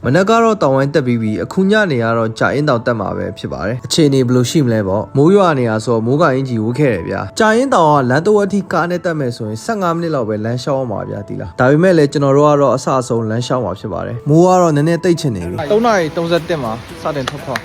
မနက်ကတော့တောင်ဝိုင်းတက်ပြီးအခုညနေကတော့ကြာအင်းတောင်တက်မှာပဲဖြစ်ပါတယ်အခြေအနေဘယ်လိုရှိမလဲပေါ့မိုးရွာနေရဆိုမိုးကအင်ကြီးဝှက်ခဲ့တယ်ဗျာကြာအင်းတောင်ကလမ်းတစ်ဝက်ထိကားနဲ့တက်မယ်ဆိုရင်15မိနစ်လောက်ပဲလမ်းလျှောက်အောင်ပါဗျာဒီလားဒါပေမဲ့လည်းကျွန်တော်တို့ကတော့အဆအဆုံးလမ်းလျှောက်မှာဖြစ်ပါတယ်မိုးကတော့နည်းနည်းတိတ်ချင်နေပြီ3:31မှာစတင်ထွက်ခွာ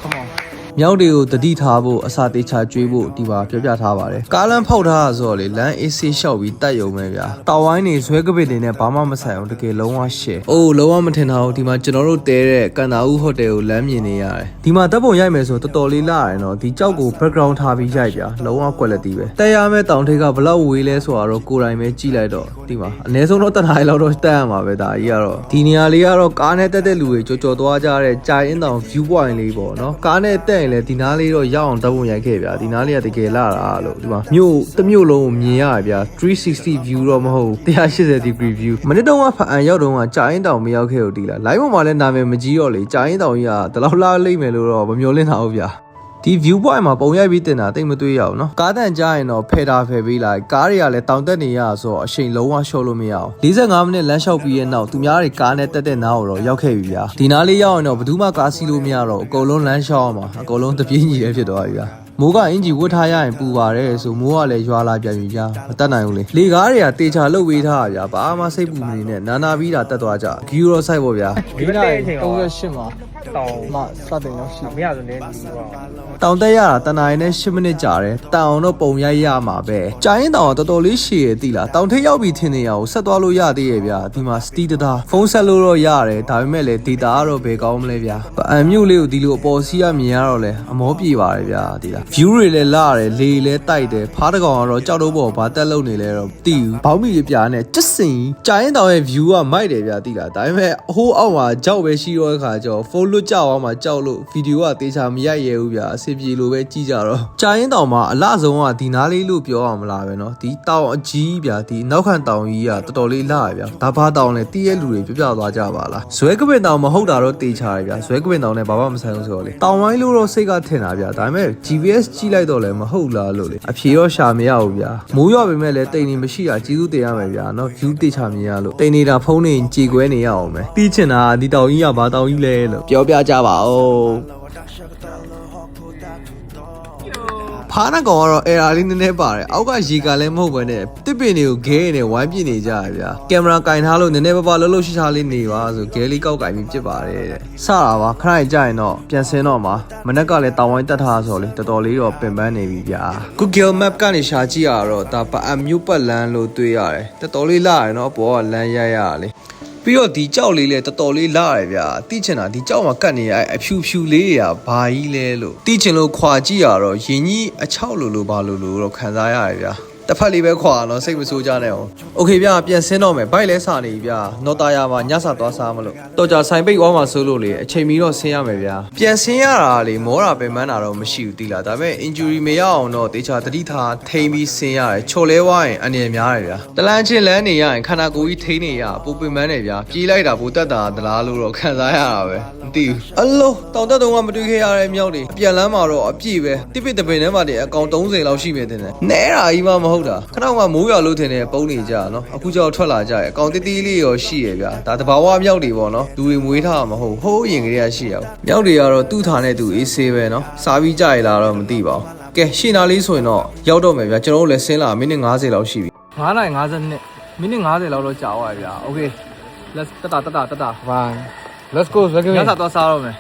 Come onမြောက်တွေကိုတတိထားဖို့အစာတေချာကျွေးဖို့ဒီပါပြောပြထားပါတယ်ကားလမ်းဖောက်ထားတာဆိုတော့လေလမ်းအေးဆေးလျှောက်ပြီးတက်ရုံပဲဗျာတောင်ဝိုင်းနေဇွဲကပစ်တွေနဲ့ဘာမှမဆိုင်အောင်တကယ်လုံးဝရှယ်အိုးလုံးဝမထင်တာဘူးဒီမှာကျွန်တော်တို့တဲတဲ့ကန်တာဦးဟိုတယ်ကိုလမ်းမြင်နေရတယ်ဒီမှာတပ်ပုံရိုက်မယ်ဆိုတော်တော်လေးလာရတယ်နော်ဒီကြောက်ကို background ထားပြီးရိုက်ဗျာလုံးဝ quality ပဲတက်ရမယ့်တောင်ထိပ်ကဘလောက်ဝေးလဲဆိုတာတော့ကိုယ်တိုင်ပဲကြည့်လိုက်တော့ဒီမှာအနည်းဆုံးတော့တက်ထားရလောက်တော့တက်ရမှာပဲဒါကြီးကတော့ဒီနေရာလေးကတော့ကားနဲ့တက်တဲ့လူတွေကြော်သွားကြတဲ့ကြာအင်းတောင် view point လေးပေါ့နော်ကားနဲ့တက်ရင်လည်းဒီနားလေးတော့ရအောင်ဓာတ်ပုံရိုက်ခဲ့ဗျာဒီနားလေးကတကယ်လာတာလို့ဒီမှာမြို့တစ်မြို့လုံးကိုမြင်ရဗျာ360 view တော့မဟုတ်180 degree view မနစ်တော့ကဖအန်ရောက်တော့ကကြာအင်းတောင်မရောက်ခဲ့ဘူးဒီလား live ပေါ်မှာလည်းနာမည်မကြီးတော့လေကြာအင်းတောင်ကြီးကဒီလောက်လာလိမ့်မယ်လို့တော့မမျှော်လင့်တာဘူးဗျာဒီ view point မှာပုံရိုက်ပြီးတင်တာတိတ်မတွေ့ရအောင်နော်ကားတန်ကြားရင်တော့ဖယ်ပေးလိုက်ကားတွေကလည်းတောင်တက်နေရဆိုတော့အချိန်လုံးဝရှော့လို့မရအောင်45မိနစ်လမ်းလျှောက်ပြီးရဲ့နောက်သူများတွေကားနဲ့တက်တဲ့နားကိုတော့ရောက်ခဲ့ပြီဗျာဒီနားလေးရောက်ရင်တော့ဘယ်သူမှကားစီးလို့မရတော့အကုန်လုံးလမ်းလျှောက်အောင်ပါအကုန်လုံးတပြေးညီပဲဖြစ်သွားပြီဗျာမိုးကအင်ဂျီဝတ်ထားရရင်ပူပါတယ်ဆိုမိုးကလည်းရွာလာပြန်ပြီဗျာမတက်နိုင်ဘူးလေလေကားတွေကတေချာလှုပ်ဝေးထားတာဗျာဘာမှစိတ်ပူမနေနဲ့နာပြီးတာတက်သွားကြဂီရိုဆိုင်ပေါ့ဗျာဒီနေ့38မှာတောင်မှစတင်ရောက်ရှိမရဆိုလည်းဒီပေါ့တောင်တက်ရတာတနာရီနဲ့10မိနစ်ကြာတယ်တောင်အောင်တော့ပုံရိုက်ရမှာပဲကြာရင်တောင်တော်တော်လေးရှည်ရည်တိလားတောင်ထိပ်ရောက်ပြီးထင်နေရအောင်ဆက်သွားလို့ရသေးရဲ့ဗျာဒီမှာစတီတတာဖုန်းဆက်လို့တော့ရတယ်ဒါပေမဲ့လည်း data ကတော့ဘယ်ကောင်းမလဲဗျာအန်မြို့လေးကိုဒီလိုအပေါ်စီးရမြင်ရတော့လဲအမောပြေပါတယ်ဗျာဒီလား view တွေလည်းလာတယ်လေလည်းတိုက်တယ်ဖားတကောင်ကတော့ကြောက်တော့ဘောဘာတက်လုံနေလဲတော့တီးဘောင်းမီပြားနဲ့ကျစ်စင်ကြာရင်တောင်ရဲ့ view ကမိုက်တယ်ဗျာတိလားဒါပေမဲ့အဟိုးအောက်မှာကြောက်ပဲရှိတော့တဲ့ခါကျတော့ဖုန်းလွတ်ကြောက်အောင်မှာကြောက်လို့ဗီဒီယိုကတေချာမရိုက်ရဘူးဗျာအဆင်ပြေလို့ပဲကြည့်ကြတော့ကြာရင်တောင်မှာအလဆုံးကဒီနားလေးလို့ပြောအောင်မလားပဲเนาะဒီတောင်အကြီးဗျာဒီနောက်ခံတောင်ကြီးကတော်တော်လေးလာရဗျာဒါဘာတောင်လဲတီးရဲ့လူတွေပြပြသွားကြပါလားဇွဲကပင်တောင်မဟုတ်တာတော့တေချာရဗျာဇွဲကပင်တောင်နဲ့ဘာမှမဆိုင်ဘူးဆိုတော့လေတောင်ဝိုင်းလို့တော့စိတ်ကထင်တာဗျာဒါပေမဲ့ GPS ကြည့်လိုက်တော့လည်းမဟုတ်လားလို့လေအဖြေတော့ရှာမရဘူးဗျာမိုးရွာပေမဲ့လည်းတိမ်နေမရှိတာကျေးဇူးတင်ရမယ်ဗျာเนาะ view တေချာမြင်ရလို့တိမ်နေတာဖုန်းနေကြေကွဲနေရအောင်ပဲတီးချင်တာဒီတောင်ကြီးကဘာတောင်ကြီးလဲလို့ပြောပြကြပါဦးဖားနကောင်ကတော့ error လေးနည်းနည်းပါတယ်အောက်ကရေကလည်းမဟုတ်ဘဲနဲ့တစ်ပင်တွေကိုဂဲနေဝိုင်းပြနေကြရဗျာကင်မရာကင်ထားလို့နည်းနည်းပါလှုပ်ရှိထားလေးနေပါဆိုဂဲလေးကောက်ကင်ပြီးပြစ်ပါတယ်တဲ့စတာပါခဏကြာရင်တော့ပြန်ဆင်းတော့မှာမနက်ကလည်းတောင်ဝိုင်းတက်ထားဆိုလေတော်တော်လေးတော့ပင်ပန်းနေပြီဗျာ Google Map ကနေရှာကြည့်ရတော့ဒါပအမျိုးပတ်လန်းလို့တွေ့ရတယ်တော်တော်လေးလာရနော်ဘောကလမ်းရိုက်ရလေပြီးတော့ဒီကြောက်လေးလည်းတော်တော်လေးလာရဗျာတိချင်တာဒီကြောက်မှာကတ်နေရအဖြူဖြူလေးတွေကဘာကြီးလဲလို့တိချင်လို့ခွာကြည့်ရတော့ရင်ကြီးအချောက်လိုဘာလိုတော့ခံစားရတယ်ဗျာတစ်ဖက်လေးပဲခွာတော့စိတ်မဆိုးကြနဲ့အောင်โอเคဗျာပြန်ဆင်းတော့မယ်ဘိုက်လဲစာနေပြီဗျာနော်တာယာမှာညစာသွားစားမလို့တော့ကြဆိုင်ပိတ်သွားမှာဆိုလို့လေအချိန်မီတော့ဆင်းရမယ်ဗျာပြန်ဆင်းရတာလေမောတာပင်ပန်းတာတော့မရှိဘူးတိလားဒါပေမဲ့ injury မရအောင်တော့တေချာတတိထားထိမ့်ပြီးဆင်းရတယ်ချော်လဲဝိုင်းအနေများတယ်ဗျာတလန်းချင်းလန်းနေရရင်ခန္ဓာကိုယ်ကြီးထိန်းနေရပူပင်ပန်းနေဗျာပြေးလိုက်တာပူတက်တာသလားလို့တော့ခံစားရတာပဲမသိဘူးအလုံးတောင်တက်တုံးကမတွေ့ခဲ့ရတဲ့မြောက်တွေပြန်လန်းမှာတော့အပြည့်ပဲတစ်ပစ်တပင်ထဲမှာတည်းအကောင်30လောက်ရှိမယ်တင်တယ်နဲတာကြီးမှမဟုတ်တာခဏမှမိုးရွာလို့ထင်တယ်ပုံနေကြနော်အခုကြောက်ထွက်လာကြရဲ့အကောင်တီးတီးလေးရောရှိရဗျာဒါတဘာဝမြောက်တွေပေါ့နော်လူတွေမွေးထားမှာမဟုတ်ဟိုးရင်ကလေးကရှိရအောင်မြောက်တွေကတော့သူ့ထားနဲ့သူအေးဆေးပဲနော်စားပြီးကြရလားတော့မသိပါဘူးကဲရှင်းနာလေးဆိုရင်တော့ရောက်တော့မယ်ဗျာကျွန်တော်တို့လည်းဆင်းလာမိနစ်50လောက်ရှိပြီ9:52မိနစ်50လောက်တော့ကြာသွားပြီဗျာ Okay let's တတာ bye let's go ညစာသွားစားတော့မယ်